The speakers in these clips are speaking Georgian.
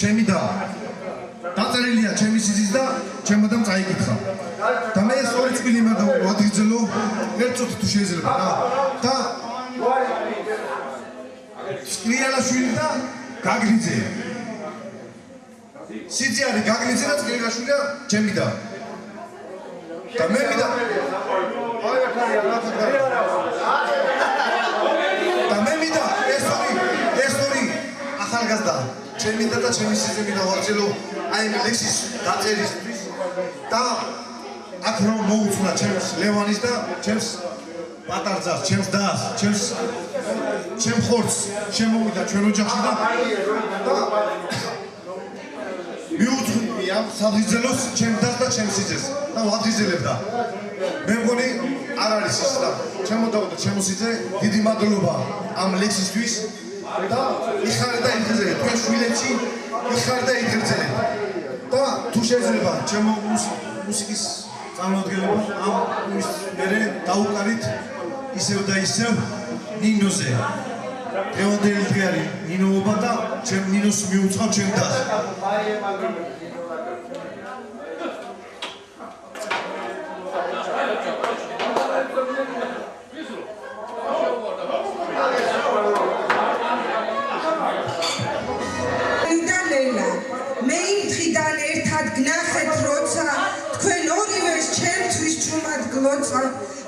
ჩემი და დაწერილია ჩემი სიზის და ჩემოდამ წაიკითხა. და მე ეს ორი წვილი ვადღიძელო ერთ წუთი თუ შეიძლება და სკრიალაშვილი და გაგლიძე. სიძე არის გაგლიძე და სკრიალაშვილი და ჩემი და მე მიდა და მე მიდა ეს ორი ახალგაზრდა ჩემი და ჩემი სიძე მინდა ვაგრძელო აი მე ლექსის დაწერისთვის და აქ რომ მოუწვნა ჩემს ლევანის და ჩემს პატარძას, ჩემს დას, ჩემ ხორცს შემოვიდა ჩვენ ოჯახში და მიუძღვნი ამ სადღიძელოს ჩემ დას და ჩემს სიძეს და ვადღიზელებდა. მე მგონი არ არის ის და ჩემოდაო და ჩემო სიძე დიდი მადლობა ამ ლექსისთვის და იხარე და იგრძელეთ თქვენ შვილებში იხარე და იგრძელეთ და თუ შეიძლება ჩემო მუსიკის წარმოადგენლობა ამ მერე დაუკარით ისევ და ისევ ნინოზე. დღევანდელი დღე არის ნინოობა და ჩემ ნინოს მიუძღავ ჩემ დას. მე იმ დღიდან ერთად გნახეთ როცა თქვენ ორივე ჩემთვის ჩუმად გლოცა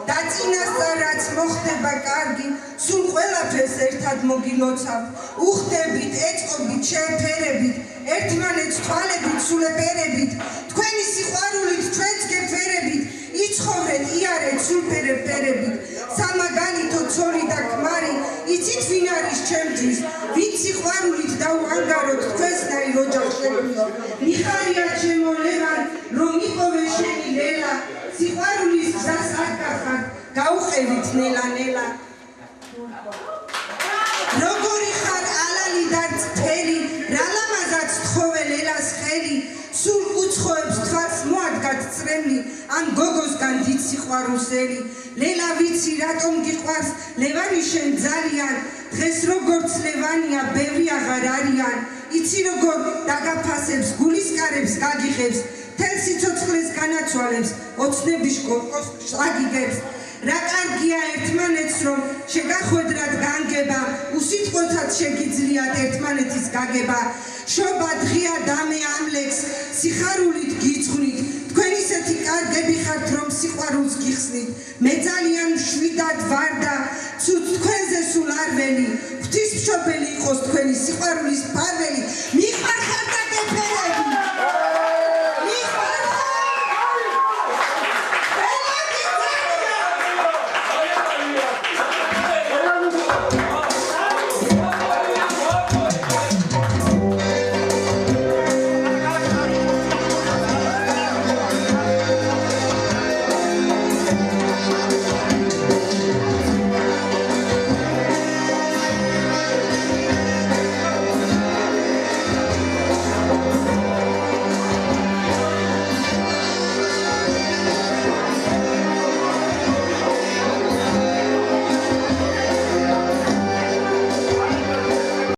და წინასწარ რაც მოხდება კარგი სულ ყველაფერს ერთად მოგილოცავ უხდებით ეწყობით შეფერებით ერთმანეთს თვალებით სულებერებით თქვენი სიყვარულით ჩვენს გეფერებით იცხოვრეთ იარეთ სულფერებით სამაგალითო ცოლი და ქმარი იცით ვინ არის ჩემთვის ვინ სიყვარულით დაუანგაროთ თქვენსნაირ ოჯახშენთვის მიხარია ჩემო ლევან რომ იყოვე შენი ლელა სიყვარულის გზას არ გახარ გაუყევით ნელა როგორი ხარ ალალი და წფერი რა ლამაზად თხოვე ლელას ხელი სულ უცხოებს თვალს მოადგათ წრემლი ამ გოგოსგან დიდ სიყვარულსელი ლელა ვიცი რატომ გიყვარს ლევანი შენ ძალიან დღეს როგორც ლევანია ბევრი აღარ არიან იცი როგორ დაგაფასებს გულისკარებს გაგიღებს თელ სიცოცხლეს განაცვალებს ოცნების კოშკს აგიგებს რა კარგია ერთმანეთს რომ შეგახვედრად განგება უსიტყვოთად შეგიძლიათ ერთმანეთის გაგება შობა დღია დამე ამ ლექს სიხარულით გიძღვნით თქვენ ისეთი კარგები ხართ რომ სიყვარულს გიხსნით მე ძალიან მშვიდად ვარ და ცუდ თქვენზე სულ არ ველი ღვთისმშობელი იყოს თქვენი